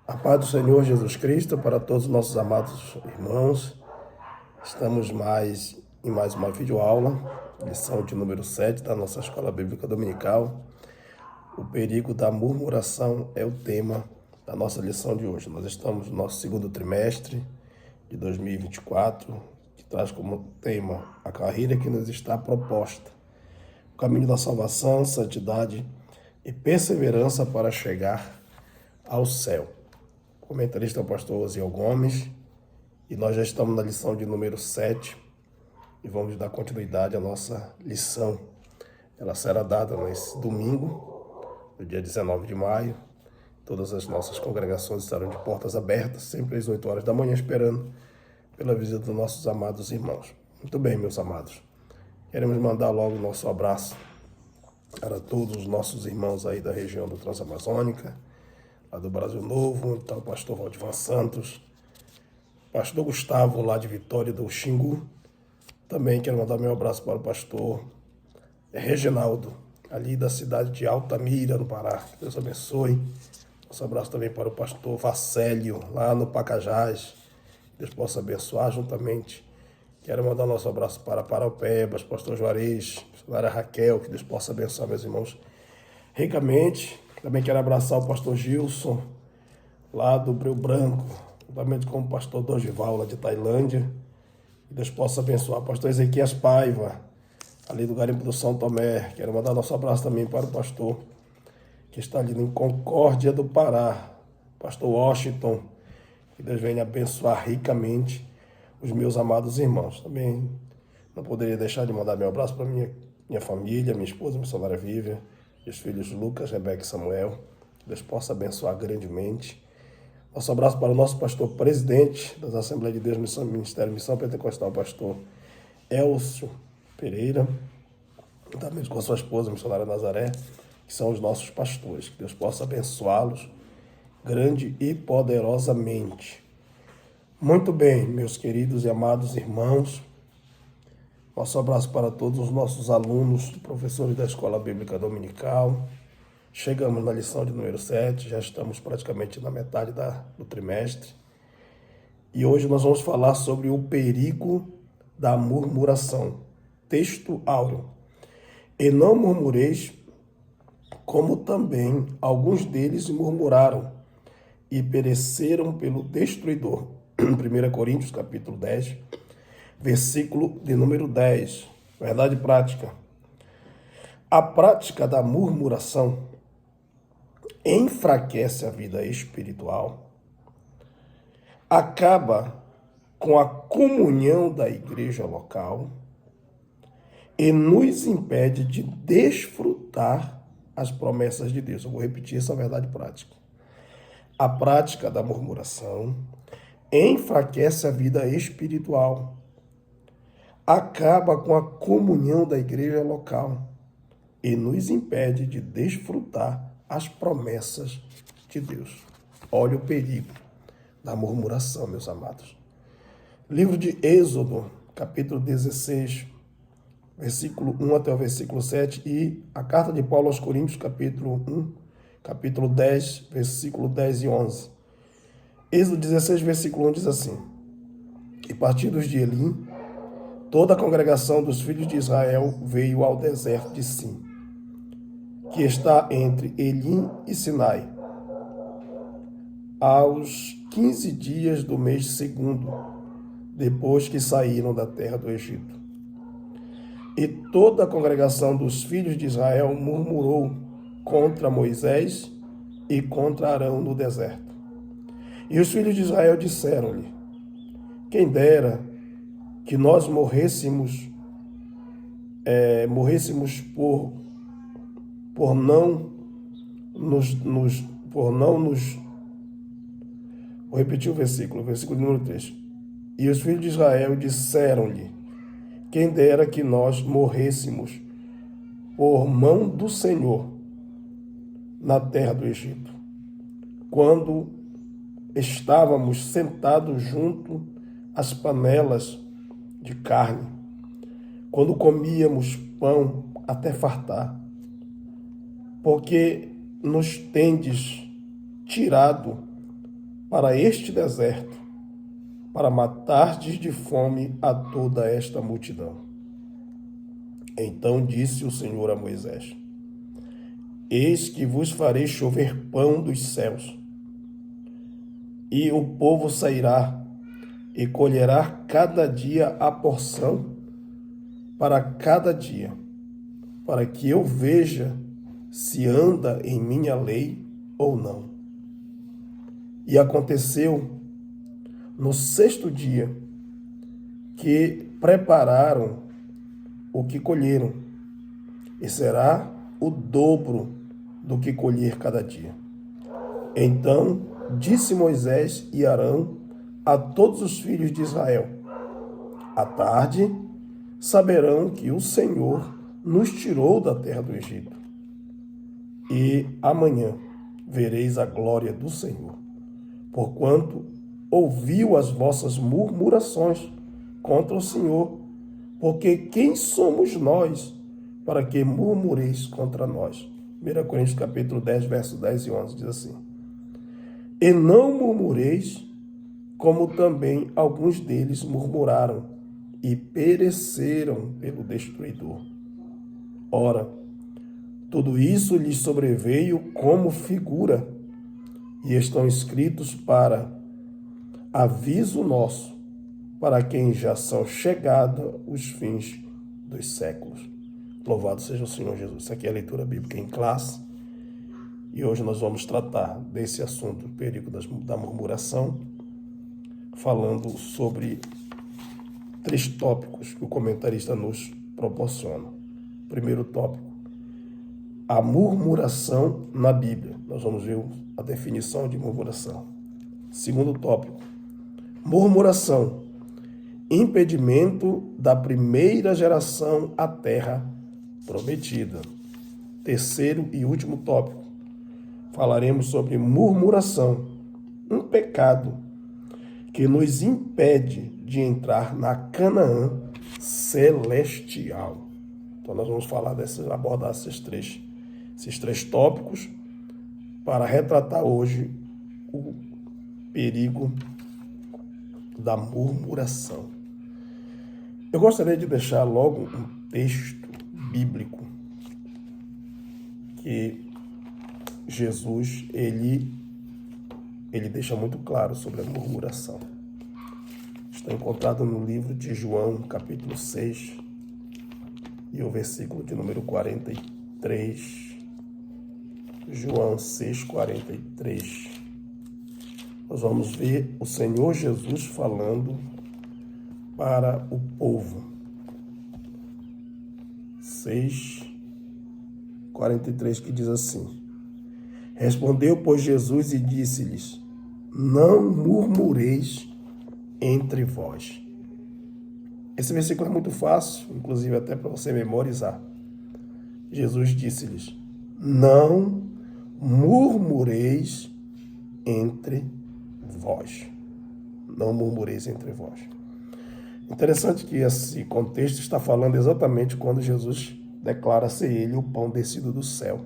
A paz do Senhor Jesus Cristo para todos os nossos amados irmãos. Estamos em mais uma videoaula, lição de número 7 da nossa Escola Bíblica Dominical. O perigo da murmuração é o tema da nossa lição de hoje. Nós estamos no nosso segundo trimestre de 2024, que traz como tema a carreira que nos está proposta. O caminho da salvação, santidade e perseverança para chegar ao céu. O comentarista é o pastor Osiel Gomes, e nós já estamos na lição de número 7 e vamos dar continuidade à nossa lição. Ela será dada nesse domingo, no dia 19 de maio. Todas as nossas congregações estarão de portas abertas, sempre às 8 horas da manhã, esperando pela visita dos nossos amados irmãos. Muito bem, meus amados. Queremos mandar logo o nosso abraço para todos os nossos irmãos aí da região do Transamazônica, lá do Brasil Novo, então o pastor Valdivan Santos, pastor Gustavo, lá de Vitória do Xingu. Também quero mandar meu abraço para o pastor Reginaldo, ali da cidade de Altamira, no Pará. Que Deus abençoe. Nosso abraço também para o pastor Vacélio, lá no Pacajás. Que Deus possa abençoar juntamente. Quero mandar nosso abraço para Paraupebas, pastor Juarez, missionária Raquel. Que Deus possa abençoar meus irmãos ricamente. Também quero abraçar o pastor Gilson, lá do Breu Branco, juntamente com o pastor Dorival, lá de Tailândia. Que Deus possa abençoar o pastor Ezequias Paiva, ali do Garimpo do São Tomé. Quero mandar nosso abraço também para o pastor que está ali em Concórdia do Pará, pastor Washington. Que Deus venha abençoar ricamente os meus amados irmãos. Também não poderia deixar de mandar meu abraço para minha família, minha esposa, missionária Vívia, meus filhos Lucas, Rebeca e Samuel. Que Deus possa abençoar grandemente. Nosso abraço para o nosso pastor presidente das Assembleias de Deus, Ministério Missão Pentecostal, pastor Elcio Pereira, também com a sua esposa, missionária Nazaré, que são os nossos pastores. Que Deus possa abençoá-los grande e poderosamente. Muito bem, meus queridos e amados irmãos. Nosso abraço para todos os nossos alunos, professores da Escola Bíblica Dominical. Chegamos na lição de número 7, já estamos praticamente na metade do trimestre. E hoje nós vamos falar sobre o perigo da murmuração. Texto áureo. E não murmureis, como também alguns deles murmuraram e pereceram pelo destruidor. 1 Coríntios, capítulo 10, versículo de número 10. Verdade prática. A prática da murmuração enfraquece a vida espiritual, acaba com a comunhão da igreja local e nos impede de desfrutar as promessas de Deus. Eu vou repetir essa verdade prática. A prática da murmuração enfraquece a vida espiritual, acaba com a comunhão da igreja local e nos impede de desfrutar as promessas de Deus. Olha o perigo da murmuração, meus amados. Livro de Êxodo, capítulo 16, versículo 1 até o versículo 7, e a carta de Paulo aos Coríntios, capítulo 10, versículo 10 e 11. Êxodo 16, versículo 1 diz assim: E partidos de Elim, toda a congregação dos filhos de Israel veio ao deserto de Sim, que está entre Elim e Sinai, aos 15 dias do mês segundo, depois que saíram da terra do Egito. E toda a congregação dos filhos de Israel murmurou contra Moisés e contra Arão no deserto. E os filhos de Israel disseram-lhe: Quem dera que nós morrêssemos por não nos... Vou repetir o versículo número 3. E os filhos de Israel disseram-lhe: Quem dera que nós morrêssemos por mão do Senhor na terra do Egito, quando estávamos sentados junto às panelas de carne, quando comíamos pão até fartar, porque nos tendes tirado para este deserto, para matardes de fome a toda esta multidão. Então disse o Senhor a Moisés: Eis que vos farei chover pão dos céus, e o povo sairá e colherá cada dia a porção para cada dia, para que eu veja se anda em minha lei ou não. E aconteceu no sexto dia que prepararam o que colheram, e será o dobro do que colher cada dia. Então disse Moisés e Arão a todos os filhos de Israel: à tarde saberão que o Senhor nos tirou da terra do Egito, e amanhã vereis a glória do Senhor, porquanto ouviu as vossas murmurações contra o Senhor. Porque quem somos nós para que murmureis contra nós? 1 Coríntios capítulo 10, verso 10 e 11 diz assim: E não murmureis, como também alguns deles murmuraram e pereceram pelo destruidor. Ora, tudo isso lhes sobreveio como figura, e estão escritos para aviso nosso, para quem já são chegados os fins dos séculos. Louvado seja o Senhor Jesus. Isso aqui é a leitura bíblica em classe. E hoje nós vamos tratar desse assunto, o perigo da murmuração, falando sobre 3 tópicos que o comentarista nos proporciona. Primeiro tópico, a murmuração na Bíblia. Nós vamos ver a definição de murmuração. Segundo tópico, murmuração, impedimento da primeira geração à terra prometida. Terceiro e último tópico, falaremos sobre murmuração, um pecado que nos impede de entrar na Canaã celestial. Então nós vamos abordar esses três tópicos para retratar hoje o perigo da murmuração. Eu gostaria de deixar logo um texto bíblico que Jesus, ele deixa muito claro sobre a murmuração. Está encontrado no livro de João, capítulo 6, e o versículo de número 43. João 6, 43. Nós vamos ver o Senhor Jesus falando para o povo. 6, 43, que diz assim: Respondeu, pois, Jesus e disse-lhes: Não murmureis entre vós. Esse versículo é muito fácil, inclusive até para você memorizar. Jesus disse-lhes: Não murmureis entre vós. Não murmureis entre vós. Interessante que esse contexto está falando exatamente quando Jesus declara ser ele o pão descido do céu.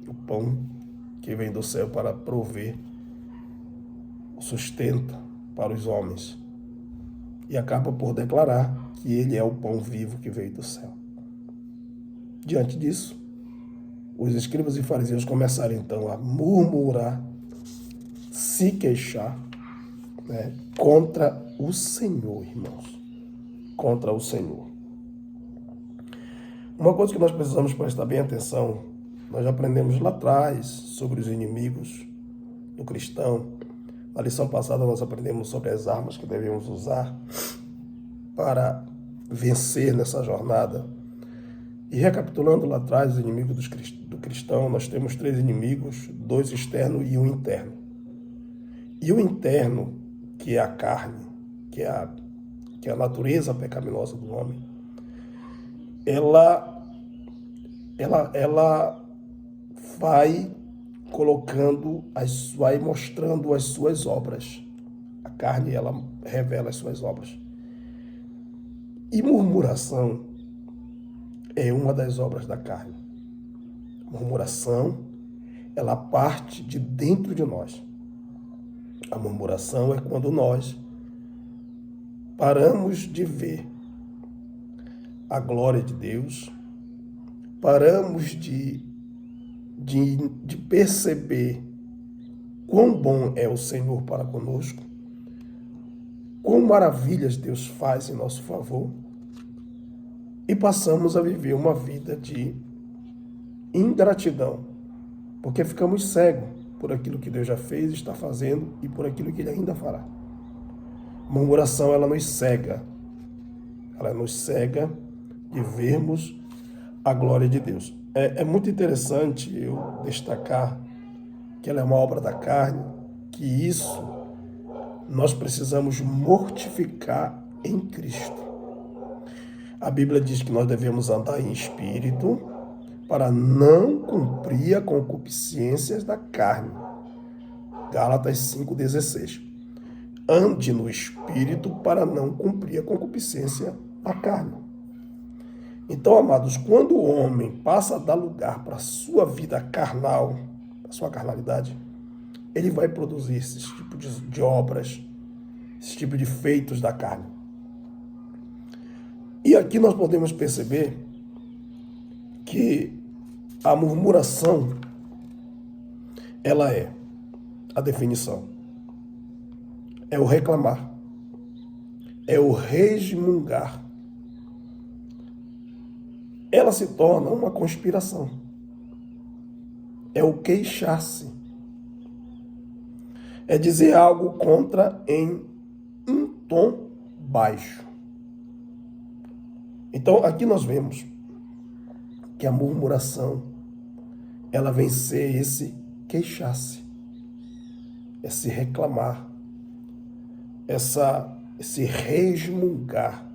O pão que vem do céu para prover o sustento para os homens. E acaba por declarar que ele é o pão vivo que veio do céu. Diante disso, os escribas e fariseus começaram então a murmurar, se queixar, contra o Senhor, irmãos. Contra o Senhor. Uma coisa que nós precisamos prestar bem atenção, nós já aprendemos lá atrás sobre os inimigos do cristão. Na lição passada nós aprendemos sobre as armas que devemos usar para vencer nessa jornada. E recapitulando lá atrás os inimigos do cristão, nós temos 3 inimigos, 2 externos e 1 interno. E o interno, que é a carne, que é a natureza pecaminosa do homem, ela vai vai mostrando as suas obras. A carne, ela revela as suas obras. E murmuração é uma das obras da carne. Murmuração, ela parte de dentro de nós. A murmuração é quando nós paramos de ver a glória de Deus, paramos de perceber quão bom é o Senhor para conosco, quão maravilhas Deus faz em nosso favor, e passamos a viver uma vida de ingratidão, porque ficamos cegos por aquilo que Deus já fez, está fazendo e por aquilo que Ele ainda fará. A murmuração, ela nos cega de vermos a glória de Deus. É muito interessante eu destacar que ela é uma obra da carne, que isso nós precisamos mortificar em Cristo. A Bíblia diz que nós devemos andar em espírito para não cumprir a concupiscências da carne. Gálatas 5,16. Ande no espírito para não cumprir a concupiscência da carne. Então, amados, quando o homem passa a dar lugar para a sua vida carnal, a sua carnalidade, ele vai produzir esse tipo de obras, esse tipo de feitos da carne. E aqui nós podemos perceber que a murmuração, ela é a definição. É o reclamar. É o resmungar. Ela se torna uma conspiração. É o queixar-se. É dizer algo contra em um tom baixo. Então, aqui nós vemos que a murmuração, ela vem ser esse queixar-se, esse reclamar, esse resmungar.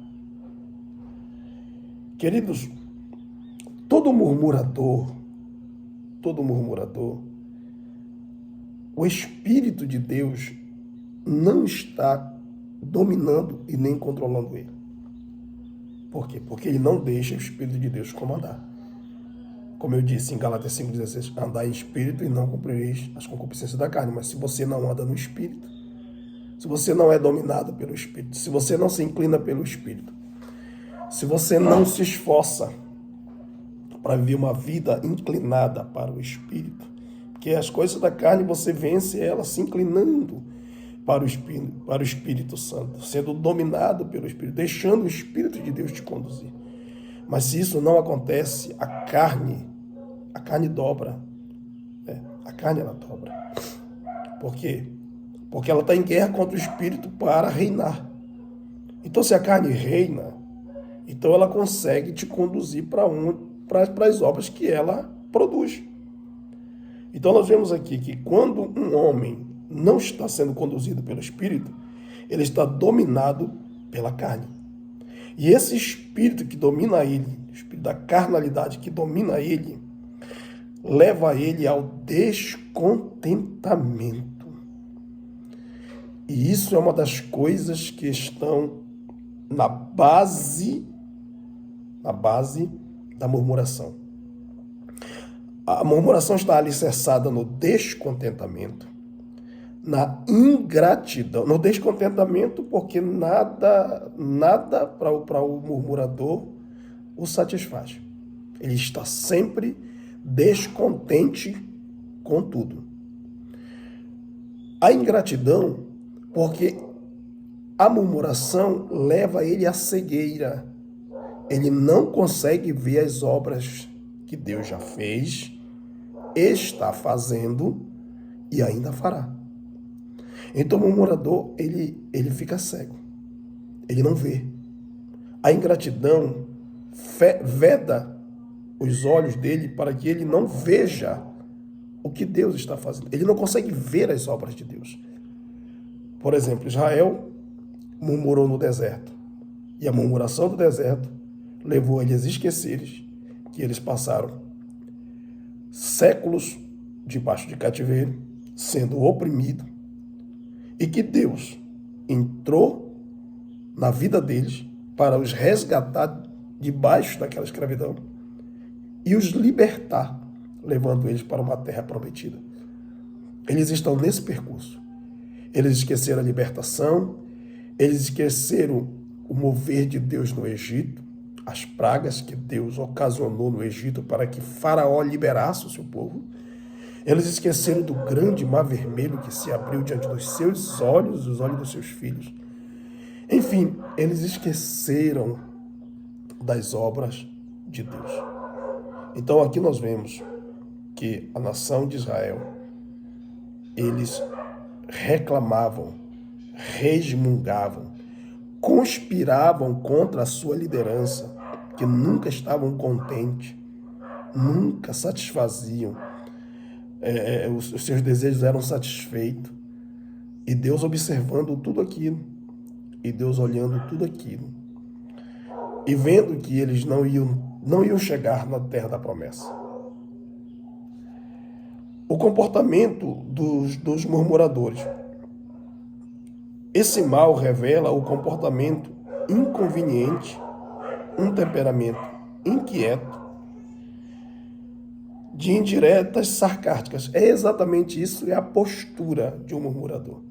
Queridos, todo murmurador, o Espírito de Deus não está dominando e nem controlando ele. Por quê? Porque ele não deixa o Espírito de Deus comandar. Como eu disse em Gálatas 5,16, andar em Espírito e não cumprireis as concupiscências da carne. Mas se você não anda no Espírito, se você não é dominado pelo Espírito, se você não se inclina pelo Espírito, se você não se esforça para viver uma vida inclinada para o Espírito, porque as coisas da carne você vence ela se inclinando para o Espírito Santo, sendo dominado pelo Espírito, deixando o Espírito de Deus te conduzir. Mas se isso não acontece, a carne dobra. A carne, ela dobra. Por quê? Porque ela está em guerra contra o Espírito para reinar. Então, se a carne reina, então ela consegue te conduzir para as obras que ela produz. Então, nós vemos aqui que quando um homem não está sendo conduzido pelo Espírito, ele está dominado pela carne. E esse espírito que domina ele, o espírito da carnalidade que domina ele, leva ele ao descontentamento. E isso é uma das coisas que estão na base da murmuração. A murmuração está alicerçada no descontentamento, na ingratidão, no descontentamento, porque nada para o murmurador o satisfaz. Ele está sempre descontente com tudo. A ingratidão, porque a murmuração leva ele à cegueira. Ele não consegue ver as obras que Deus já fez, está fazendo e ainda fará. Então o murmurador, ele fica cego. Ele não vê. A ingratidão veda os olhos dele para que ele não veja o que Deus está fazendo. Ele não consegue ver as obras de Deus. Por exemplo, Israel murmurou no deserto. E a murmuração do deserto levou eles a esquecerem que eles passaram séculos debaixo de cativeiro, sendo oprimidos, e que Deus entrou na vida deles para os resgatar debaixo daquela escravidão e os libertar, levando eles para uma terra prometida. Eles estão nesse percurso. Eles esqueceram a libertação, eles esqueceram o mover de Deus no Egito, as pragas que Deus ocasionou no Egito para que Faraó liberasse o seu povo. Eles esqueceram do grande mar vermelho que se abriu diante dos seus olhos e os olhos dos seus filhos. Enfim, eles esqueceram das obras de Deus. Então aqui nós vemos que a nação de Israel, eles reclamavam, resmungavam, conspiravam contra a sua liderança, que nunca estavam contentes, nunca satisfaziam, os seus desejos eram satisfeitos, e Deus observando tudo aquilo, e Deus olhando tudo aquilo, e vendo que eles não iam chegar na terra da promessa. O comportamento dos murmuradores. Esse mal revela o comportamento inconveniente, um temperamento inquieto, de indiretas sarcásticas. É exatamente isso, é a postura de um murmurador.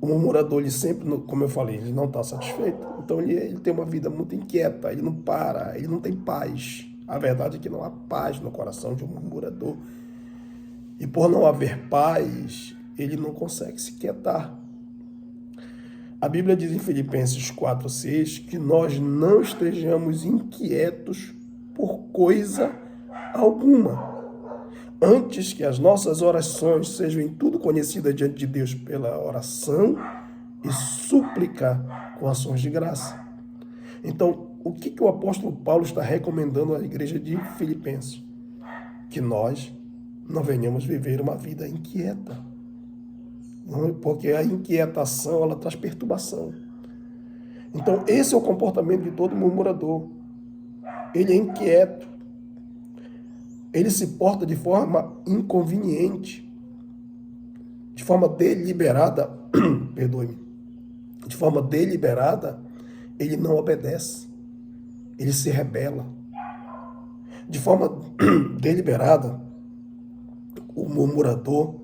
O murmurador, ele sempre, como eu falei, ele não está satisfeito. Então ele tem uma vida muito inquieta, ele não para, ele não tem paz. A verdade é que não há paz no coração de um murmurador. E por não haver paz, ele não consegue se quietar. A Bíblia diz em Filipenses 4:6 que nós não estejamos inquietos por coisa alguma. Antes que as nossas orações sejam em tudo conhecidas diante de Deus pela oração e súplica com ações de graça. Então, o que o apóstolo Paulo está recomendando à igreja de Filipenses? Que nós não venhamos viver uma vida inquieta. Porque a inquietação, ela traz perturbação. Então, esse é o comportamento de todo murmurador. Ele é inquieto. Ele se porta de forma inconveniente, de forma deliberada, perdoe-me, de forma deliberada, ele não obedece, ele se rebela. De forma deliberada, o murmurador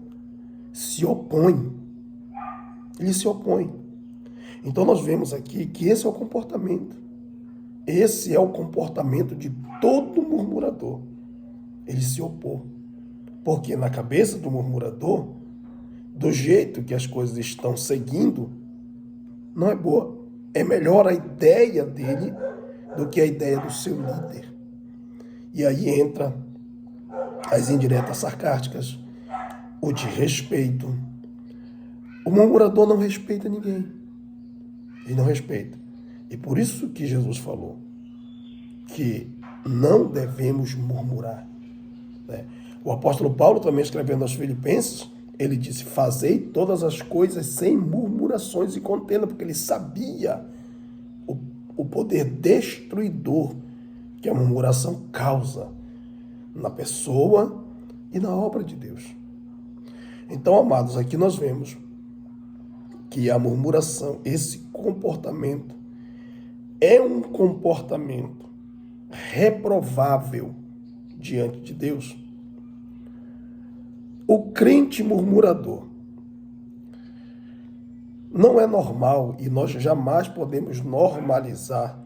se opõe, ele se opõe. Então nós vemos aqui que esse é o comportamento, esse é o comportamento de todo murmurador. Ele se opôs. Porque na cabeça do murmurador, do jeito que as coisas estão seguindo, não é boa. É melhor a ideia dele do que a ideia do seu líder. E aí entra as indiretas sarcásticas, o desrespeito. O murmurador não respeita ninguém. Ele não respeita. E por isso que Jesus falou que não devemos murmurar. O apóstolo Paulo, também escrevendo aos Filipenses, ele disse: fazei todas as coisas sem murmurações e contenda, porque ele sabia o poder destruidor que a murmuração causa na pessoa e na obra de Deus. Então, amados, aqui nós vemos que a murmuração, esse comportamento, é um comportamento reprovável diante de Deus. O crente murmurador não é normal, e nós jamais podemos normalizar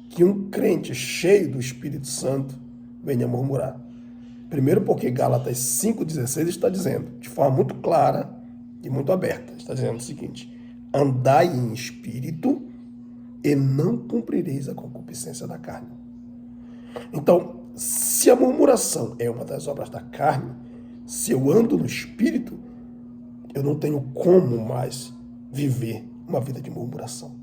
que um crente cheio do Espírito Santo venha murmurar. Primeiro porque Gálatas 5,16 está dizendo, de forma muito clara e muito aberta, está dizendo o seguinte: andai em espírito e não cumprireis a concupiscência da carne. Então, se a murmuração é uma das obras da carne, se eu ando no espírito, eu não tenho como mais viver uma vida de murmuração.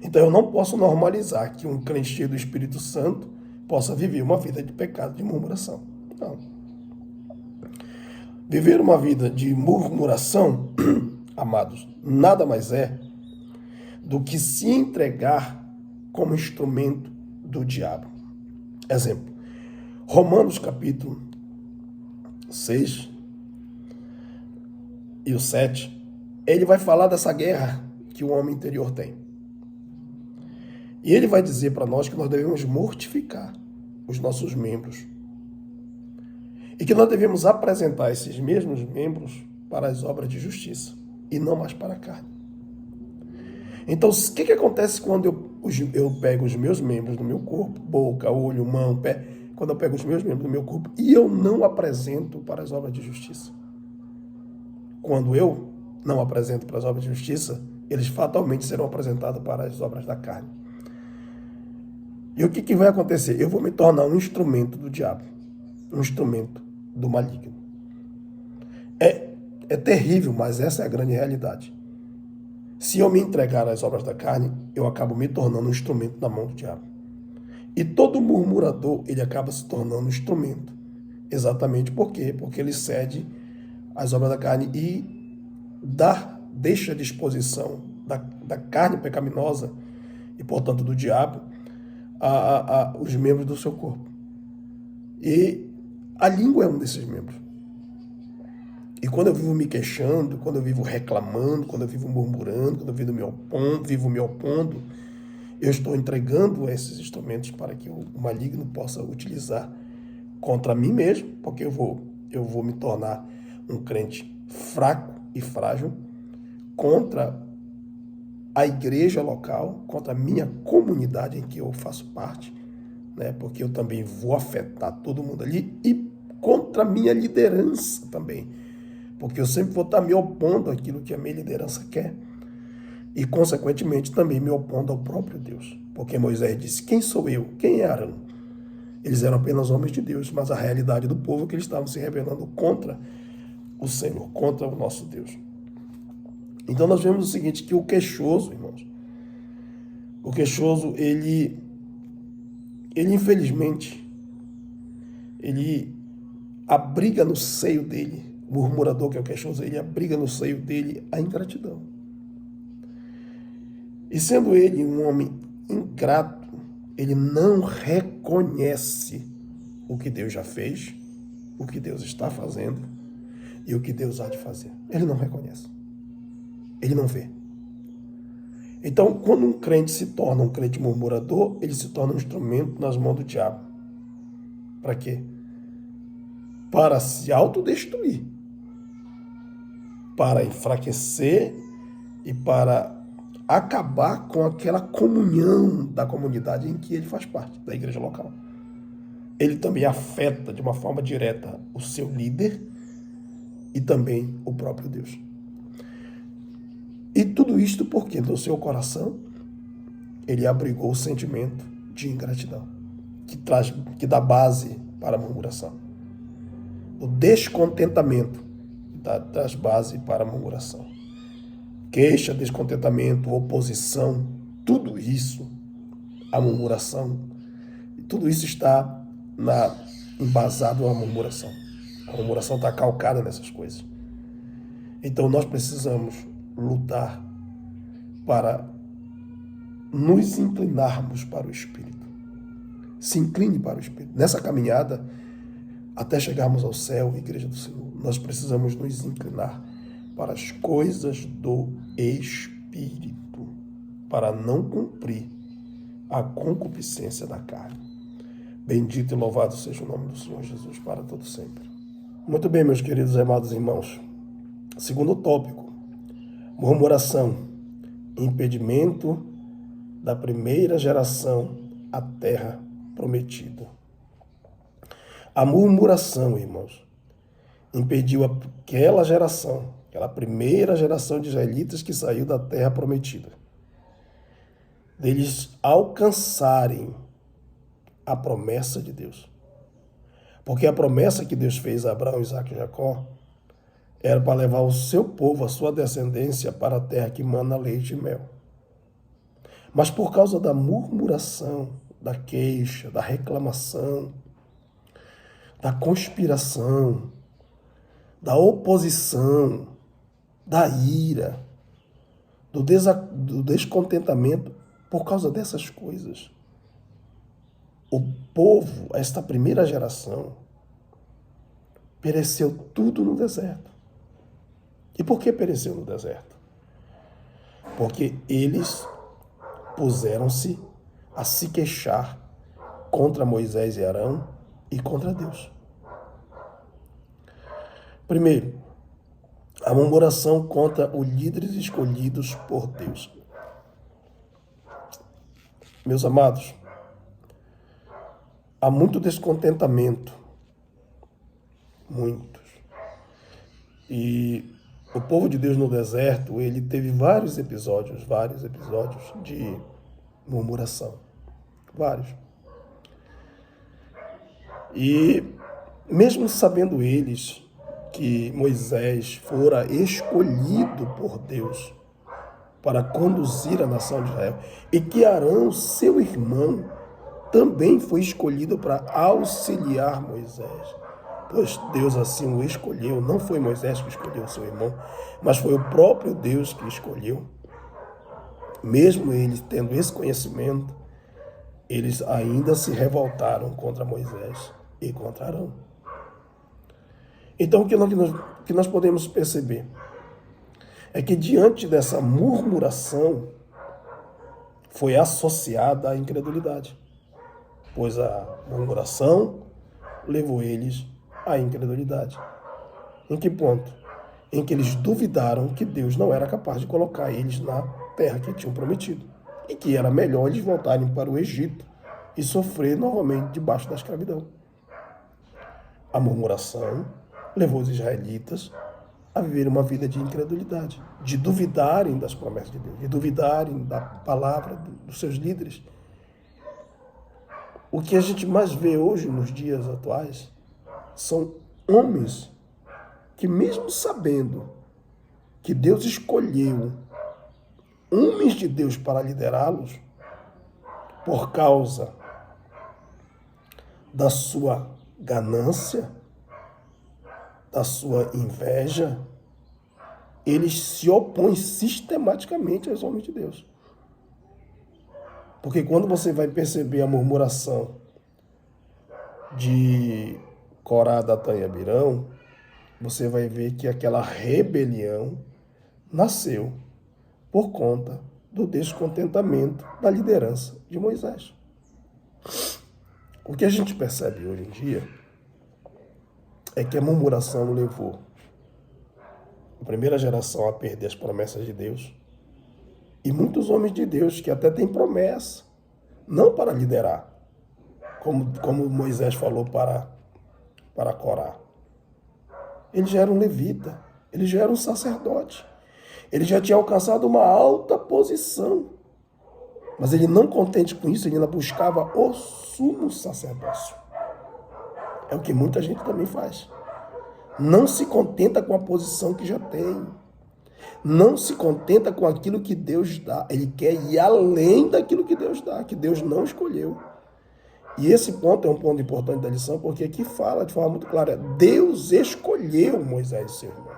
Então eu não posso normalizar que um crente cheio do Espírito Santo possa viver uma vida de pecado, de murmuração. Não. Viver uma vida de murmuração, amados, nada mais é do que se entregar como instrumento do diabo. Exemplo, Romanos capítulo 6 e o 7, ele vai falar dessa guerra que o homem interior tem. E ele vai dizer para nós que nós devemos mortificar os nossos membros. E que nós devemos apresentar esses mesmos membros para as obras de justiça. e não mais para a carne. Então, o que acontece quando eu pego os meus membros do meu corpo, boca, olho, mão, pé, quando eu pego os meus membros do meu corpo e eu não apresento para as obras de justiça? Quando eu não apresento para as obras de justiça, eles fatalmente serão apresentados para as obras da carne. E o que vai acontecer? Eu vou me tornar um instrumento do diabo, um instrumento do maligno. É terrível, mas essa é a grande realidade. Se eu me entregar às obras da carne, eu acabo me tornando um instrumento na mão do diabo. E todo murmurador, ele acaba se tornando um instrumento. Exatamente por quê? Porque ele cede às obras da carne e deixa à disposição da carne pecaminosa e, portanto, do diabo, os membros do seu corpo. E a língua é um desses membros. E quando eu vivo me queixando, quando eu vivo reclamando, quando eu vivo murmurando, quando eu vivo me opondo, eu estou entregando esses instrumentos para que o maligno possa utilizar contra mim mesmo, porque eu vou me tornar um crente fraco e frágil contra a igreja local, contra a minha comunidade em que eu faço parte, né? Porque eu também vou afetar todo mundo ali, e contra a minha liderança também, porque eu sempre vou estar me opondo àquilo que a minha liderança quer e, consequentemente, também me opondo ao próprio Deus, porque Moisés disse: quem sou eu? Quem é Arão? Eles eram apenas homens de Deus, mas a realidade do povo é que eles estavam se rebelando contra o Senhor, contra o nosso Deus. Então nós vemos o seguinte, que o queixoso, irmãos, o queixoso, ele infelizmente, ele abriga no seio dele, o murmurador que é o queixoso, ele abriga no seio dele a ingratidão. E sendo ele um homem ingrato, ele não reconhece o que Deus já fez, o que Deus está fazendo e o que Deus há de fazer. Ele não reconhece. Ele não vê. Então, quando um crente se torna um crente murmurador, ele se torna um instrumento nas mãos do diabo. Para quê? Para se autodestruir, para enfraquecer e para acabar com aquela comunhão da comunidade em que ele faz parte, da igreja local. Ele também afeta de uma forma direta o seu líder e também o próprio Deus. E tudo isto porque no seu coração ele abrigou o sentimento de ingratidão, que dá base para a murmuração. O descontentamento traz base para a murmuração. Queixa, descontentamento, oposição, tudo isso, a murmuração, tudo isso está embasado na murmuração. A murmuração está calcada nessas coisas. Então nós precisamos lutar para nos inclinarmos para o Espírito. Se incline para o Espírito. Nessa caminhada, até chegarmos ao céu, Igreja do Senhor, nós precisamos nos inclinar para as coisas do Espírito, para não cumprir a concupiscência da carne. Bendito e louvado seja o nome do Senhor Jesus para todo sempre. Muito bem, meus queridos e amados irmãos. Segundo tópico, murmuração, impedimento da primeira geração à terra prometida. A murmuração, irmãos, impediu aquela geração, aquela primeira geração de israelitas que saiu da terra prometida, deles alcançarem a promessa de Deus. Porque a promessa que Deus fez a Abraão, Isaque e Jacó era para levar o seu povo, a sua descendência, para a terra que mana leite e mel. Mas por causa da murmuração, da queixa, da reclamação, da conspiração, da oposição, da ira, do descontentamento, por causa dessas coisas, o povo, esta primeira geração, pereceu tudo no deserto. E por que pereceu no deserto? Porque eles puseram-se a se queixar contra Moisés e Arão e contra Deus. Primeiro, A murmuração contra os líderes escolhidos por Deus. Meus amados, há muito descontentamento, muitos. E o povo de Deus no deserto, ele teve vários episódios de murmuração. Vários. E mesmo sabendo eles que Moisés fora escolhido por Deus para conduzir a nação de Israel e que Arão, seu irmão, também foi escolhido para auxiliar Moisés, pois Deus assim o escolheu. Não foi Moisés que escolheu seu irmão, mas foi o próprio Deus que escolheu. Mesmo eles tendo esse conhecimento, eles ainda se revoltaram contra Moisés e contra Arão. Então, o que nós podemos perceber é que diante dessa murmuração foi associada a incredulidade, pois a murmuração levou eles à incredulidade. Em que ponto? Em que eles duvidaram que Deus não era capaz de colocar eles na terra que tinham prometido e que era melhor eles voltarem para o Egito e sofrer novamente debaixo da escravidão. A murmuração levou os israelitas a viver uma vida de incredulidade, de duvidarem das promessas de Deus, de duvidarem da palavra dos seus líderes. O que a gente mais vê hoje nos dias atuais são homens que, mesmo sabendo que Deus escolheu homens de Deus para liderá-los, por causa da sua ganância, da sua inveja, eles se opõem sistematicamente aos homens de Deus. Porque quando você vai perceber a murmuração de Corá, Datã e Abirão, você vai ver que aquela rebelião nasceu por conta do descontentamento da liderança de Moisés. O que a gente percebe hoje em dia é que a murmuração levou a primeira geração a perder as promessas de Deus. E muitos homens de Deus que até têm promessa, não para liderar, como Moisés falou para Corá. Ele já era um levita, ele já era um sacerdote, ele já tinha alcançado uma alta posição. Mas ele, não contente com isso, ele ainda buscava o sumo sacerdócio. É o que muita gente também faz. Não se contenta com a posição que já tem. Não se contenta com aquilo que Deus dá. Ele quer ir além daquilo que Deus dá, que Deus não escolheu. E esse ponto é um ponto importante da lição, porque aqui fala de forma muito clara: Deus escolheu Moisés e seu irmão.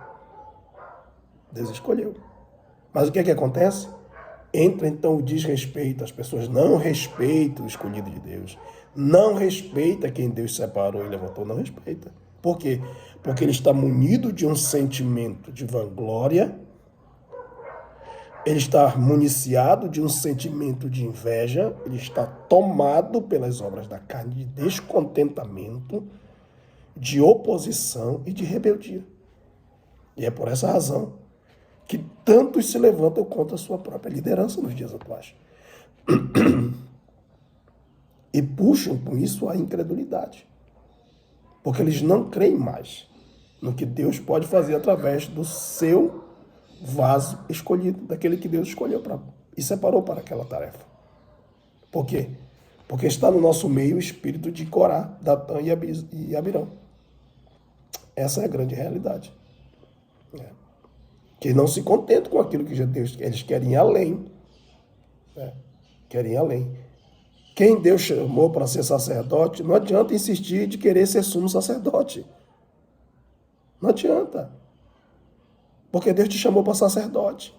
Deus escolheu. Mas o que é que acontece? Entra então o desrespeito. As pessoas não respeitam o escolhido de Deus. Não respeita quem Deus separou e levantou. Não respeita. Por quê? Porque ele está munido de um sentimento de vanglória. Ele está municiado de um sentimento de inveja. Ele está tomado pelas obras da carne de descontentamento, de oposição e de rebeldia. E é por essa razão que tantos se levantam contra a sua própria liderança nos dias atuais. E puxam com isso a incredulidade. Porque eles não creem mais no que Deus pode fazer através do seu vaso escolhido, daquele que Deus escolheu e separou para aquela tarefa. Por quê? Porque está no nosso meio o espírito de Corá, Datã e Abirão. Essa é a grande realidade. Que não se contentam com aquilo que Deus quer, eles querem ir além. Querem ir além. Quem Deus chamou para ser sacerdote, não adianta insistir de querer ser sumo sacerdote. Não adianta. Porque Deus te chamou para sacerdote.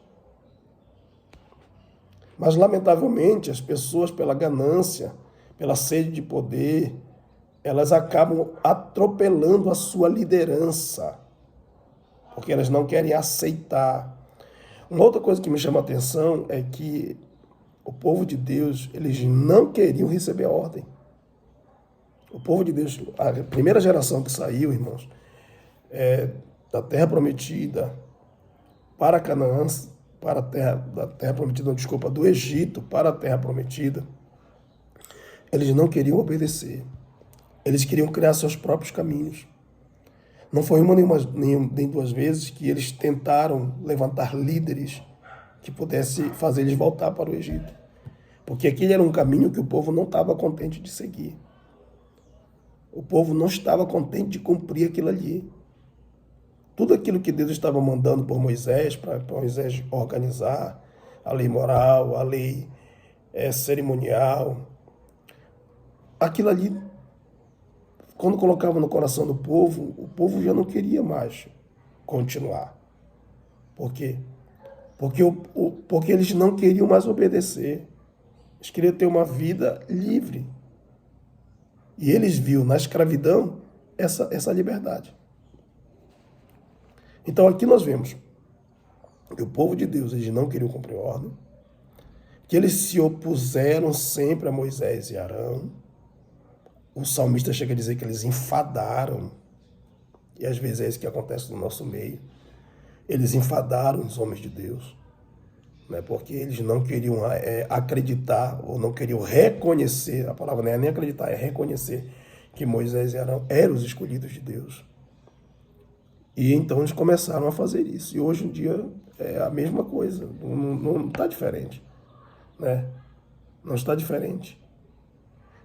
Mas, lamentavelmente, as pessoas, pela ganância, pela sede de poder, elas acabam atropelando a sua liderança. Porque elas não querem aceitar. Uma outra coisa que me chama a atenção é que o povo de Deus, eles não queriam receber a ordem. O povo de Deus, a primeira geração que saiu, irmãos, da terra prometida, para Canaã, para da terra prometida, não, desculpa, do Egito para a terra prometida, eles não queriam obedecer. Eles queriam criar seus próprios caminhos. Não foi uma nem duas vezes que eles tentaram levantar líderes que pudesse fazer eles voltar para o Egito. Porque aquele era um caminho que o povo não estava contente de seguir. O povo não estava contente de cumprir aquilo ali. Tudo aquilo que Deus estava mandando por Moisés, para Moisés organizar, a lei moral, a lei cerimonial, aquilo ali, quando colocava no coração do povo, o povo já não queria mais continuar. Por quê? Porque eles não queriam mais obedecer. Eles queriam ter uma vida livre. E eles viam na escravidão essa liberdade. Então aqui nós vemos que o povo de Deus, eles não queriam cumprir ordem, que eles se opuseram sempre a Moisés e Arão. O salmista chega a dizer que eles enfadaram, e às vezes é isso que acontece no nosso meio. Eles enfadaram os homens de Deus, né, porque eles não queriam acreditar, ou não queriam reconhecer, a palavra não é nem acreditar, é reconhecer que Moisés e Arão eram os escolhidos de Deus. E então eles começaram a fazer isso. E hoje em dia é a mesma coisa, não está diferente, né? Não está diferente.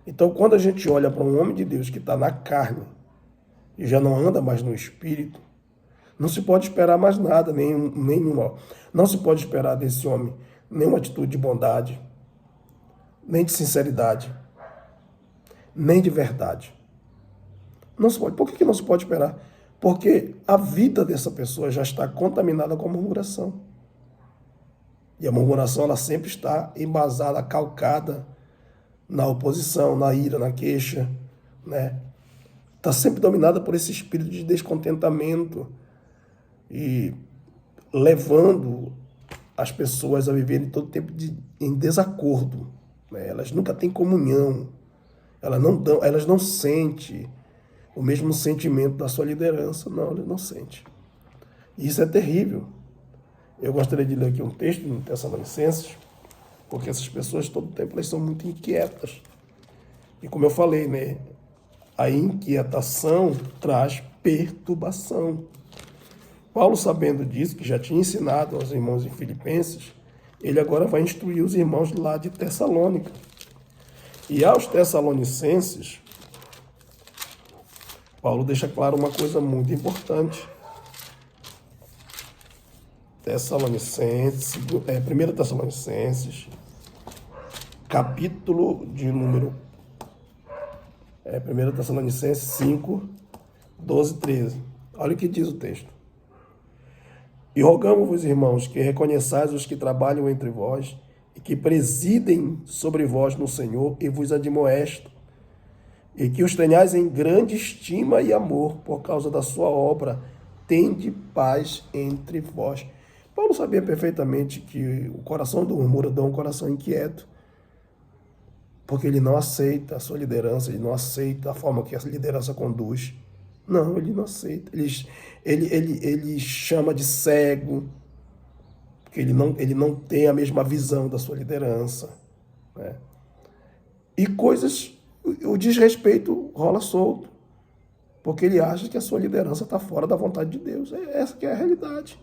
Então, quando a gente olha para um homem de Deus que está na carne e já não anda mais no espírito, não se pode esperar mais nada, nenhuma. Não se pode esperar desse homem nenhuma atitude de bondade, nem de sinceridade, nem de verdade. Não se pode. Por que não se pode esperar? Porque a vida dessa pessoa já está contaminada com a murmuração. E a murmuração, ela sempre está embasada, calcada na oposição, na ira, na queixa, né? Está sempre dominada por esse espírito de descontentamento e levando as pessoas a viverem todo tempo em desacordo, né? Elas nunca têm comunhão, elas não sentem o mesmo sentimento da sua liderança, não, elas não sentem. E isso é terrível. Eu gostaria de ler aqui um texto em Tessalonicenses, porque essas pessoas todo tempo elas são muito inquietas. E como eu falei, né, a inquietação traz perturbação. Paulo, sabendo disso, que já tinha ensinado aos irmãos em Filipenses, ele agora vai instruir os irmãos lá de Tessalônica. E aos Tessalonicenses, Paulo deixa claro uma coisa muito importante. Tessalonicenses, 1 Tessalonicenses, capítulo de número 1 Tessalonicenses 5, 12 e 13. Olha o que diz o texto. E rogamos-vos, irmãos, que reconheçais os que trabalham entre vós e que presidem sobre vós no Senhor e vos admoestam, e que os tenhais em grande estima e amor por causa da sua obra, tende paz entre vós. Paulo sabia perfeitamente que o coração do murmurador é um coração inquieto, porque ele não aceita a sua liderança, ele não aceita a forma que a liderança conduz. Não, ele não aceita. Ele chama de cego, porque ele não tem a mesma visão da sua liderança, né? E o desrespeito rola solto, porque ele acha que a sua liderança está fora da vontade de Deus. Essa que é a realidade.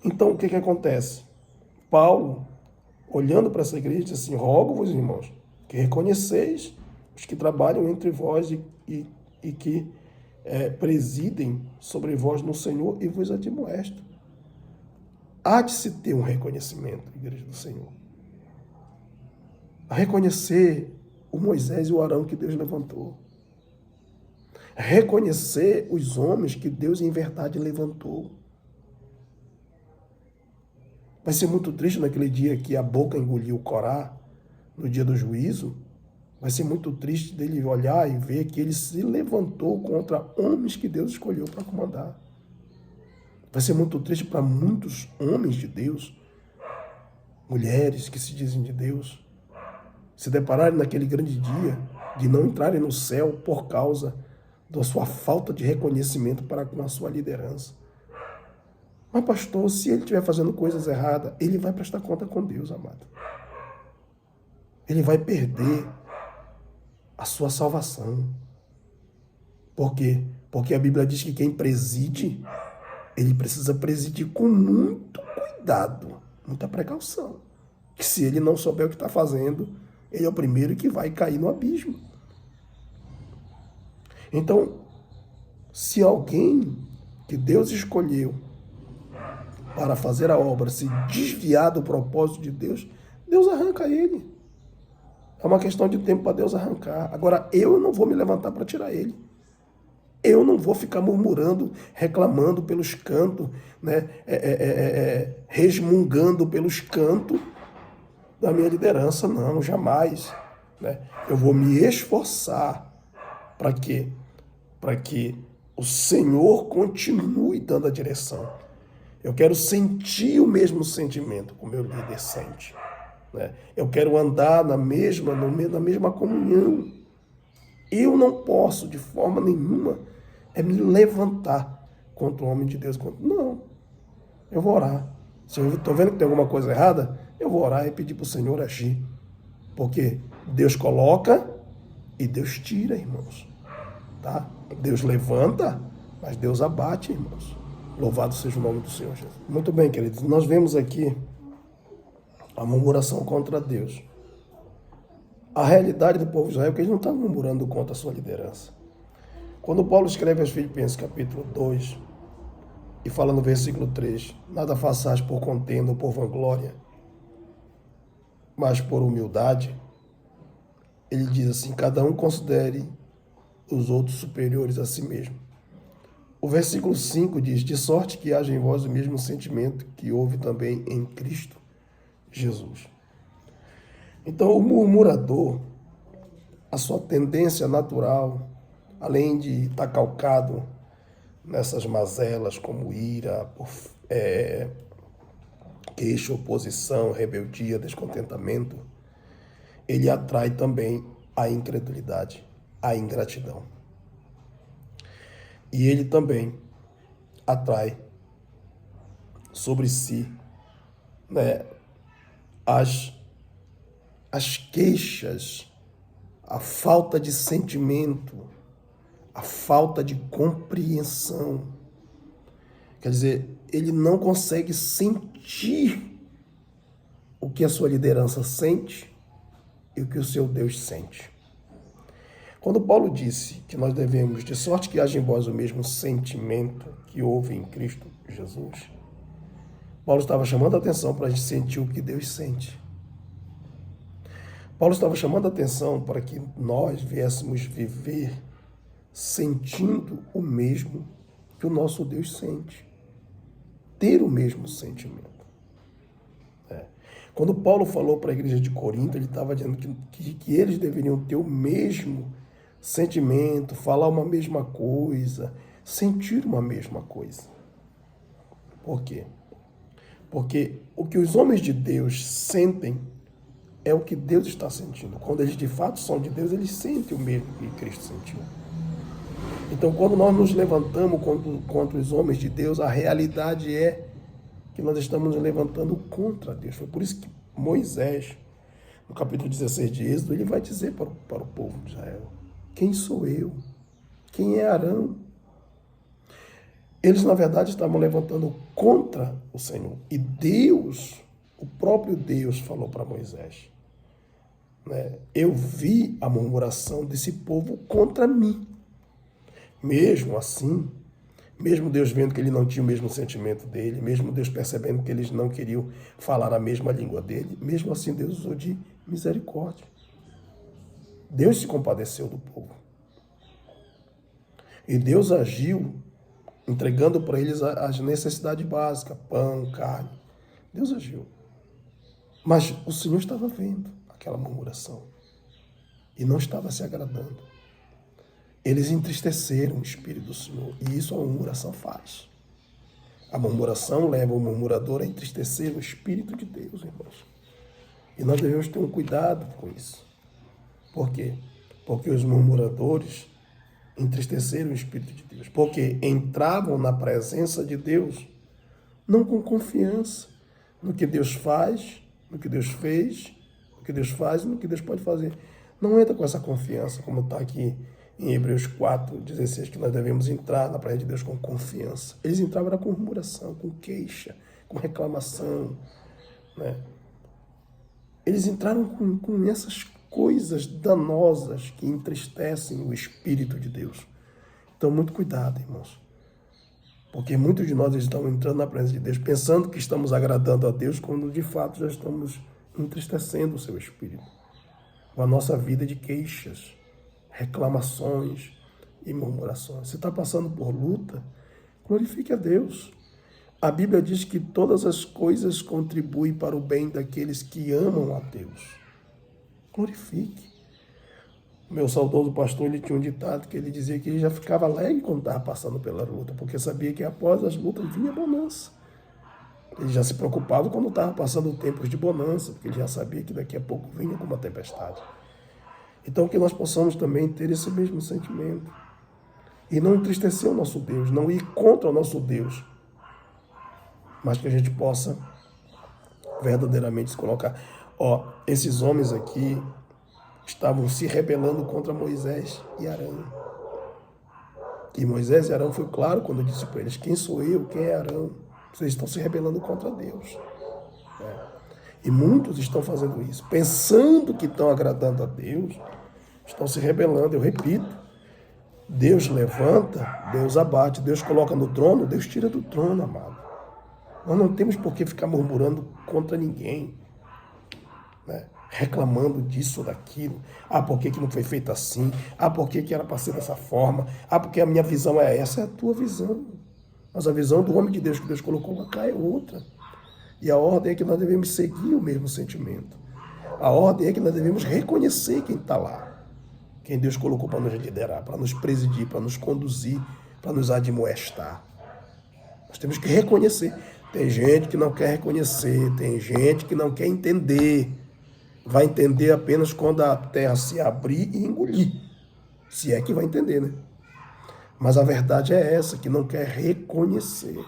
Então, o que acontece? Paulo, olhando para essa igreja, diz assim: rogo-vos, irmãos, que reconheceis os que trabalham entre vós e que presidem sobre vós no Senhor e vos admoestam. Há de se ter um reconhecimento, igreja do Senhor. A reconhecer o Moisés e o Arão que Deus levantou. Reconhecer os homens que Deus em verdade levantou. Vai ser muito triste naquele dia que a boca engoliu o Corá, no dia do juízo. Vai ser muito triste dele olhar e ver que ele se levantou contra homens que Deus escolheu para comandar. Vai ser muito triste para muitos homens de Deus, mulheres que se dizem de Deus, se depararem naquele grande dia de não entrarem no céu por causa da sua falta de reconhecimento para com a sua liderança. Mas pastor, se ele estiver fazendo coisas erradas, ele vai prestar conta com Deus, amado. Ele vai perder a sua salvação. Por quê? Porque a Bíblia diz que quem preside, ele precisa presidir com muito cuidado, muita precaução. Que se ele não souber o que está fazendo, ele é o primeiro que vai cair no abismo. Então, se alguém que Deus escolheu para fazer a obra se desviar do propósito de Deus, Deus arranca ele. É uma questão de tempo para Deus arrancar. Agora, eu não vou me levantar para tirar ele. Eu não vou ficar murmurando, reclamando pelos cantos, né? Resmungando pelos cantos da minha liderança. Não, jamais. Né? Eu vou me esforçar para quê? Para que o Senhor continue dando a direção. Eu quero sentir o mesmo sentimento que o meu líder sente. Né? Eu quero andar na mesma comunhão. Eu não posso, de forma nenhuma, me levantar contra o homem de Deus. Não, eu vou orar. Se eu estou vendo que tem alguma coisa errada, eu vou orar e pedir para o Senhor agir. Porque Deus coloca e Deus tira, irmãos. Tá? Deus levanta, mas Deus abate, irmãos. Louvado seja o nome do Senhor Jesus. Muito bem, queridos. Nós vemos aqui a murmuração contra Deus. A realidade do povo de Israel é que eles não estão murmurando contra a sua liderança. Quando Paulo escreve aos Filipenses, capítulo 2, e fala no versículo 3, nada façais por contenda ou por vanglória, mas por humildade, ele diz assim, cada um considere os outros superiores a si mesmo. O versículo 5 diz, de sorte que haja em vós o mesmo sentimento que houve também em Cristo Jesus. Então, o murmurador, a sua tendência natural, além de estar calcado nessas mazelas como ira, queixa, oposição, rebeldia, descontentamento, ele atrai também a incredulidade, a ingratidão. E ele também atrai sobre si, né, as queixas, a falta de sentimento, a falta de compreensão. Quer dizer, ele não consegue sentir o que a sua liderança sente e o que o seu Deus sente. Quando Paulo disse que nós devemos, de sorte que haja em vós o mesmo sentimento que houve em Cristo Jesus, Paulo estava chamando a atenção para a gente sentir o que Deus sente. Paulo estava chamando a atenção para que nós viéssemos viver sentindo o mesmo que o nosso Deus sente. Ter o mesmo sentimento. Quando Paulo falou para a igreja de Corinto, ele estava dizendo que eles deveriam ter o mesmo sentimento, falar uma mesma coisa, sentir uma mesma coisa. Por quê? Porque o que os homens de Deus sentem é o que Deus está sentindo. Quando eles de fato são de Deus, eles sentem o mesmo que Cristo sentiu. Então, quando nós nos levantamos contra os homens de Deus, a realidade é que nós estamos nos levantando contra Deus. Foi por isso que Moisés, no capítulo 16 de Êxodo, ele vai dizer para o povo de Israel, quem sou eu? Quem é Arão? Eles, na verdade, estavam levantando contra o Senhor. E Deus, o próprio Deus, falou para Moisés, né? Eu vi a murmuração desse povo contra mim. Mesmo assim, mesmo Deus vendo que ele não tinha o mesmo sentimento dele, mesmo Deus percebendo que eles não queriam falar a mesma língua dele, mesmo assim Deus usou de misericórdia. Deus se compadeceu do povo. E Deus agiu entregando para eles as necessidades básicas, pão, carne. Deus agiu. Mas o Senhor estava vendo aquela murmuração e não estava se agradando. Eles entristeceram o Espírito do Senhor, e isso a murmuração faz. A murmuração leva o murmurador a entristecer o Espírito de Deus, irmãos. E nós devemos ter um cuidado com isso. Por quê? Porque os murmuradores entristeceram o Espírito de Deus. Porque entravam na presença de Deus não com confiança no que Deus faz, no que Deus fez, no que Deus faz e no que Deus pode fazer. Não entra com essa confiança, como está aqui em Hebreus 4:16, que nós devemos entrar na presença de Deus com confiança. Eles entravam era com murmuração, com queixa, com reclamação, né? Eles entraram com essas coisas danosas que entristecem o Espírito de Deus. Então, muito cuidado, irmãos. Porque muitos de nós estão entrando na presença de Deus pensando que estamos agradando a Deus, quando de fato já estamos entristecendo o seu Espírito. Com a nossa vida de queixas, reclamações e murmurações. Se está passando por luta, glorifique a Deus. A Bíblia diz que todas as coisas contribuem para o bem daqueles que amam a Deus. Glorifique. O meu saudoso pastor, ele tinha um ditado que ele dizia que ele já ficava alegre quando estava passando pela luta, porque sabia que após as lutas vinha bonança. Ele já se preocupava quando estava passando tempos de bonança, porque ele já sabia que daqui a pouco vinha alguma tempestade. Então que nós possamos também ter esse mesmo sentimento. E não entristecer o nosso Deus, não ir contra o nosso Deus, mas que a gente possa verdadeiramente se colocar. Esses homens aqui estavam se rebelando contra Moisés e Arão. E Moisés e Arão foi claro quando disse para eles: quem sou eu, quem é Arão? Vocês estão se rebelando contra Deus. E muitos estão fazendo isso, pensando que estão agradando a Deus, estão se rebelando. Eu repito, Deus levanta, Deus abate, Deus coloca no trono, Deus tira do trono, amado. Nós não temos por que ficar murmurando contra ninguém, né? Reclamando disso ou daquilo. Por que não foi feito assim? Por que era para ser dessa forma? Porque a minha visão é essa. É a tua visão. Mas a visão do homem de Deus que Deus colocou cá é outra. E a ordem é que nós devemos seguir o mesmo sentimento. A ordem é que nós devemos reconhecer quem está lá. Quem Deus colocou para nos liderar, para nos presidir, para nos conduzir, para nos admoestar. Nós temos que reconhecer. Tem gente que não quer reconhecer, tem gente que não quer entender. Vai entender apenas quando a terra se abrir e engolir. Se é que vai entender, né? Mas a verdade é essa, que não quer reconhecer.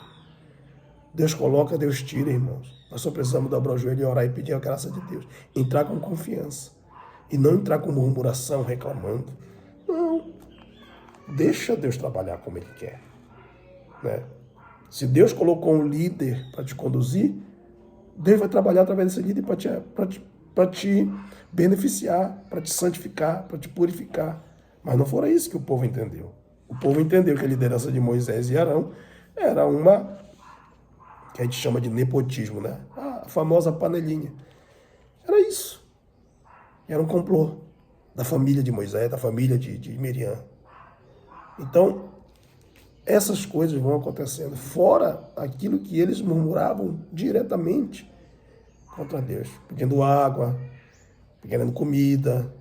Deus coloca, Deus tira, irmãos. Nós só precisamos dobrar o joelho e orar e pedir a graça de Deus. Entrar com confiança. E não entrar com murmuração, reclamando. Não. Deixa Deus trabalhar como Ele quer. Né? Se Deus colocou um líder para te conduzir, Deus vai trabalhar através desse líder para te beneficiar, para te santificar, para te purificar. Mas não foi isso que o povo entendeu. O povo entendeu que a liderança de Moisés e Arão era uma, que a gente chama de nepotismo, né? A famosa panelinha. Era isso. Era um complô da família de Moisés, da família de Miriam. Então, essas coisas vão acontecendo, fora aquilo que eles murmuravam diretamente contra Deus, pedindo água, pedindo comida,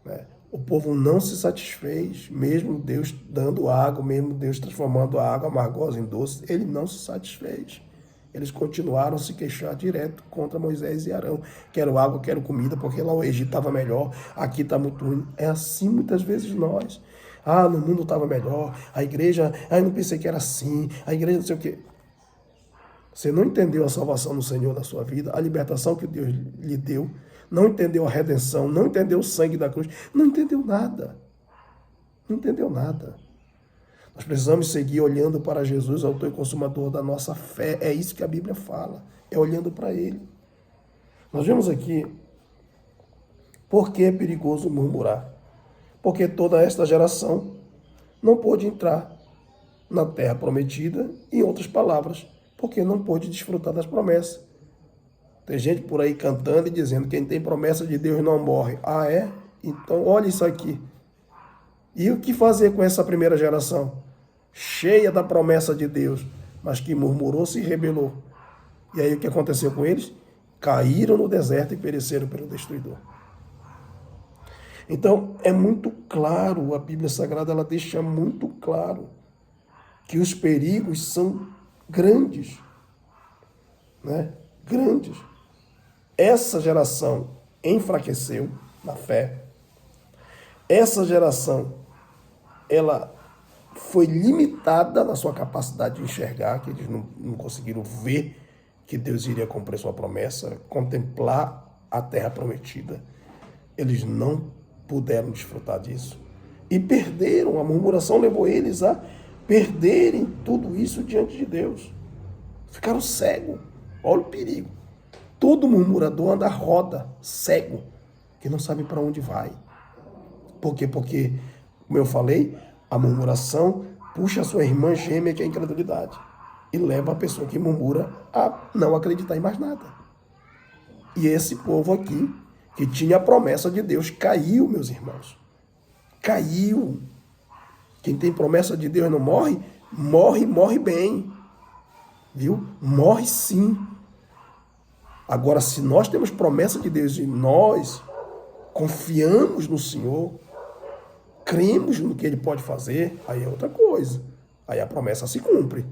né? O povo não se satisfez, mesmo Deus dando água, mesmo Deus transformando a água amargosa em doce, ele não se satisfez. Eles continuaram a se queixar direto contra Moisés e Arão. Quero água, quero comida, porque lá o Egito estava melhor, aqui está muito ruim. É assim muitas vezes nós. No mundo estava melhor, a igreja, eu não pensei que era assim, a igreja não sei o quê. Você não entendeu a salvação do Senhor na sua vida, a libertação que Deus lhe deu, não entendeu a redenção, não entendeu o sangue da cruz, não entendeu nada. Não entendeu nada. Nós precisamos seguir olhando para Jesus, autor e consumador da nossa fé. É isso que a Bíblia fala, é olhando para Ele. Nós vemos aqui, por que é perigoso murmurar? Porque toda esta geração não pôde entrar na terra prometida, em outras palavras, porque não pôde desfrutar das promessas. Tem gente por aí cantando e dizendo que quem tem promessa de Deus não morre. É? Então olha isso aqui. E o que fazer com essa primeira geração? Cheia da promessa de Deus, mas que murmurou, se rebelou. E aí o que aconteceu com eles? Caíram no deserto e pereceram pelo destruidor. Então, é muito claro, a Bíblia Sagrada ela deixa muito claro que os perigos são grandes, né? Grandes. Essa geração enfraqueceu na fé. Essa geração, ela foi limitada na sua capacidade de enxergar, que eles não conseguiram ver que Deus iria cumprir sua promessa, contemplar a terra prometida. Eles não puderam desfrutar disso. E perderam, a murmuração levou eles a perderem tudo isso diante de Deus. Ficaram cegos. Olha o perigo. Todo murmurador anda roda, cego, que não sabe para onde vai. Por quê? Porque, como eu falei, a murmuração puxa a sua irmã gêmea, que é a incredulidade, e leva a pessoa que murmura a não acreditar em mais nada. E esse povo aqui, que tinha a promessa de Deus, caiu, meus irmãos. Caiu. Quem tem promessa de Deus não morre, morre bem. Viu? Morre sim. Agora, se nós temos promessa de Deus e nós confiamos no Senhor, cremos no que Ele pode fazer, aí é outra coisa. Aí a promessa se cumpre.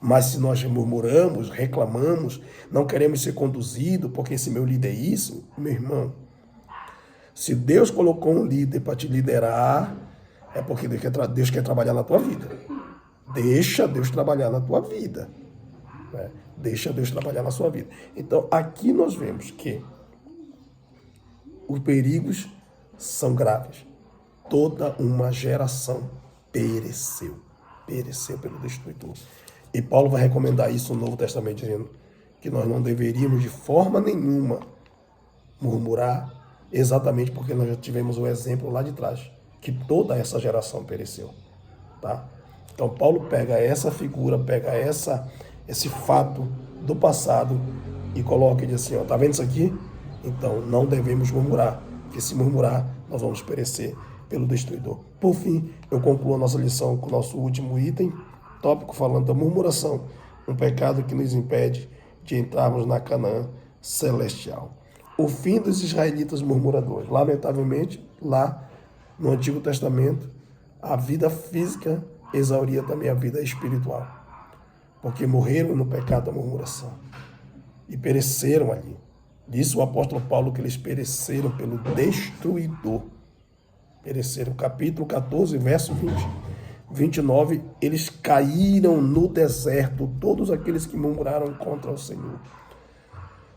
Mas se nós murmuramos, reclamamos, não queremos ser conduzidos, porque esse meu líder é isso, meu irmão, se Deus colocou um líder para te liderar, é porque Deus quer trabalhar na tua vida. Deixa Deus trabalhar na tua vida. Né? Deixa Deus trabalhar na sua vida. Então, aqui nós vemos que os perigos são graves. Toda uma geração pereceu pelo destruidor. E Paulo vai recomendar isso no Novo Testamento, dizendo que nós não deveríamos de forma nenhuma murmurar, exatamente porque nós já tivemos o exemplo lá de trás, que toda essa geração pereceu. Tá? Então Paulo pega essa figura, pega esse fato do passado e coloca e diz assim, ó, tá vendo isso aqui? Então não devemos murmurar, porque se murmurar nós vamos perecer pelo destruidor. Por fim, eu concluo a nossa lição com o nosso último item, tópico falando da murmuração, um pecado que nos impede de entrarmos na Canaã celestial. O fim dos israelitas murmuradores. Lamentavelmente, lá no Antigo Testamento, a vida física exauria também a vida espiritual, porque morreram no pecado da murmuração e pereceram ali. Disse o apóstolo Paulo que eles pereceram pelo destruidor. Pereceram. Capítulo 14, verso 29, eles caíram no deserto, todos aqueles que murmuraram contra o Senhor.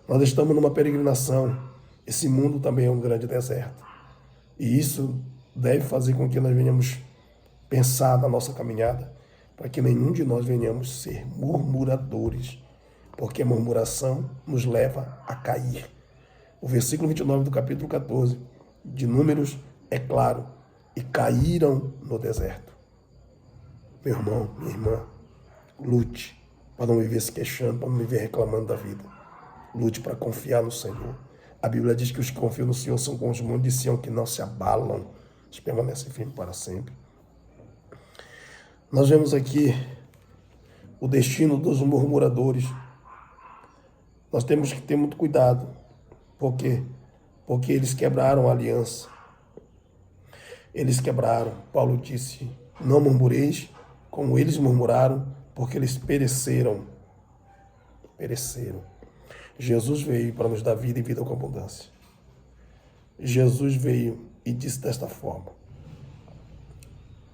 Nós estamos numa peregrinação. Esse mundo também é um grande deserto. E isso deve fazer com que nós venhamos pensar na nossa caminhada, para que nenhum de nós venhamos ser murmuradores, porque a murmuração nos leva a cair. O versículo 29 do capítulo 14 de Números é claro, e caíram no deserto. Meu irmão, minha irmã, lute para não viver se queixando, para não viver reclamando da vida. Lute para confiar no Senhor. A Bíblia diz que os que confiam no Senhor são como os montes de Sião, que não se abalam, eles permanecem firmes para sempre. Nós vemos aqui o destino dos murmuradores. Nós temos que ter muito cuidado. Por quê? Porque eles quebraram a aliança. Eles quebraram. Paulo disse, não murmureis como eles murmuraram, porque eles pereceram. Pereceram. Jesus veio para nos dar vida e vida com abundância. Jesus veio e disse desta forma,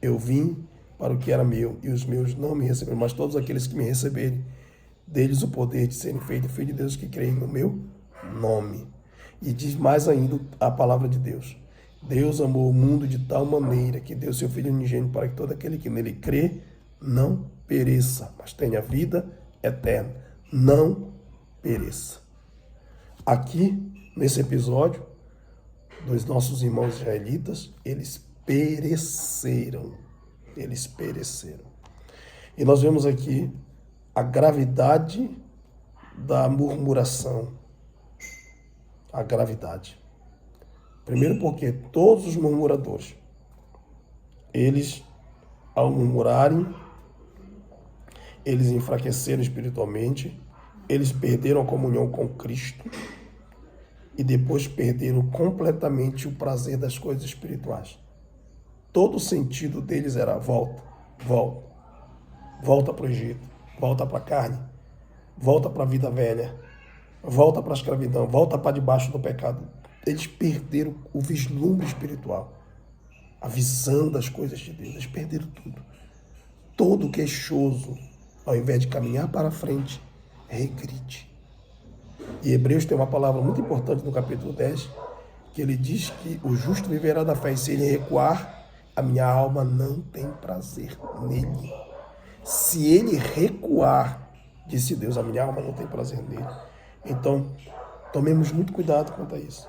eu vim para o que era meu, e os meus não me receberam, mas todos aqueles que me receberem, deles o poder de serem feitos filhos de Deus que creem no meu nome. E diz mais ainda a palavra de Deus. Deus amou o mundo de tal maneira que deu seu Filho unigênito para que todo aquele que nele crê não pereça, mas tenha vida eterna. Não pereça. Aqui, nesse episódio, dos nossos irmãos israelitas, eles pereceram. Eles pereceram. E nós vemos aqui a gravidade da murmuração. A gravidade. Primeiro porque todos os murmuradores, eles, ao murmurarem, eles enfraqueceram espiritualmente, eles perderam a comunhão com Cristo e depois perderam completamente o prazer das coisas espirituais. Todo o sentido deles era volta para o Egito, volta para a carne, volta para a vida velha, volta para a escravidão, volta para debaixo do pecado. Eles perderam o vislumbre espiritual, a visão das coisas de Deus, eles perderam tudo. todo queixoso, ao invés de caminhar para frente, regride. E Hebreus tem uma palavra muito importante no capítulo 10, que ele diz que o justo viverá da fé, e se ele recuar, a minha alma não tem prazer nele. Se ele recuar, disse Deus, a minha alma não tem prazer nele. Então, tomemos muito cuidado quanto a isso,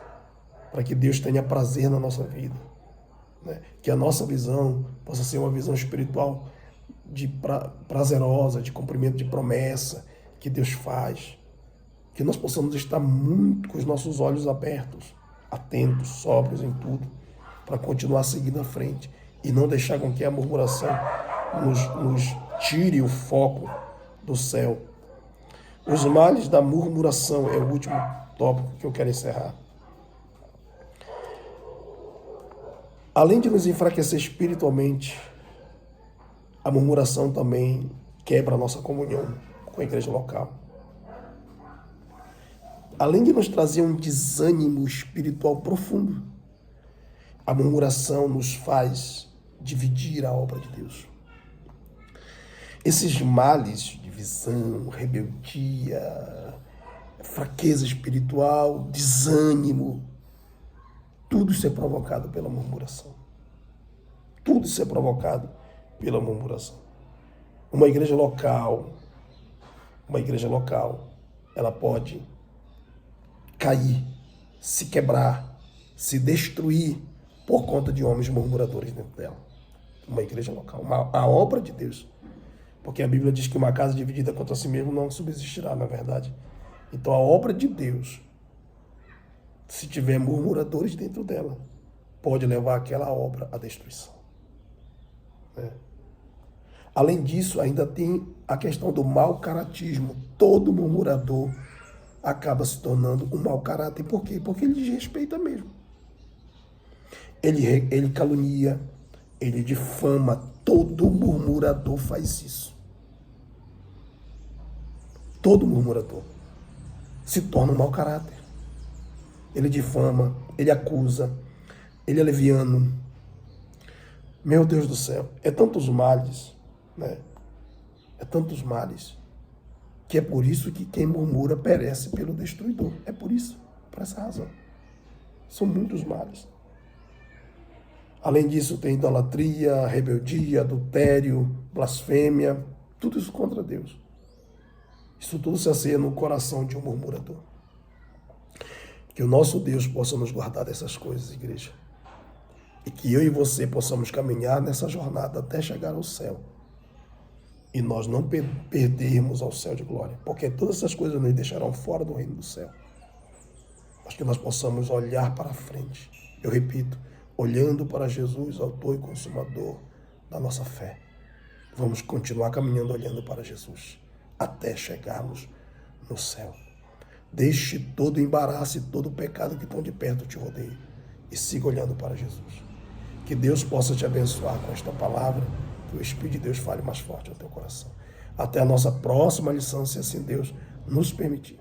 para que Deus tenha prazer na nossa vida, né? Que a nossa visão possa ser uma visão espiritual prazerosa, de cumprimento de promessa que Deus faz. Que nós possamos estar muito com os nossos olhos abertos, atentos, sóbrios em tudo, para continuar seguindo à frente e não deixar com que a murmuração nos tire o foco do céu. Os males da murmuração é o último tópico que eu quero encerrar. Além de nos enfraquecer espiritualmente, a murmuração também quebra a nossa comunhão com a igreja local. Além de nos trazer um desânimo espiritual profundo, a murmuração nos faz dividir a obra de Deus. Esses males, divisão, rebeldia, fraqueza espiritual, desânimo, tudo isso é provocado pela murmuração. Tudo isso é provocado pela murmuração. Uma igreja local, ela pode cair, se quebrar, se destruir por conta de homens murmuradores dentro dela. Uma igreja local, a obra de Deus. Porque a Bíblia diz que uma casa dividida contra si mesmo não subsistirá, na verdade. Então a obra de Deus, se tiver murmuradores dentro dela, pode levar aquela obra à destruição. Além disso, ainda tem a questão do mau caratismo. Todo murmurador acaba se tornando um mau caráter. Por quê? Porque ele desrespeita mesmo. Ele calunia, ele difama. Todo murmurador faz isso. Todo murmurador se torna um mau caráter. Ele difama, ele acusa, ele é leviano. Meu Deus do céu, é tantos males, né? É tantos males, que é por isso que quem murmura perece pelo destruidor. É por isso, por essa razão. São muitos males. Além disso, tem idolatria, rebeldia, adultério, blasfêmia, tudo isso contra Deus. Isso tudo se asseia no coração de um murmurador. Que o nosso Deus possa nos guardar dessas coisas, igreja. E que eu e você possamos caminhar nessa jornada até chegar ao céu. E nós não perdermos ao céu de glória. Porque todas essas coisas nos deixarão fora do reino do céu. Mas que nós possamos olhar para frente. Eu repito, olhando para Jesus, autor e consumador da nossa fé. Vamos continuar caminhando olhando para Jesus, até chegarmos no céu. Deixe todo o embaraço e todo o pecado que estão de perto te rodeie e siga olhando para Jesus. Que Deus possa te abençoar com esta palavra, que o Espírito de Deus fale mais forte ao teu coração. Até a nossa próxima lição, se assim Deus nos permitir.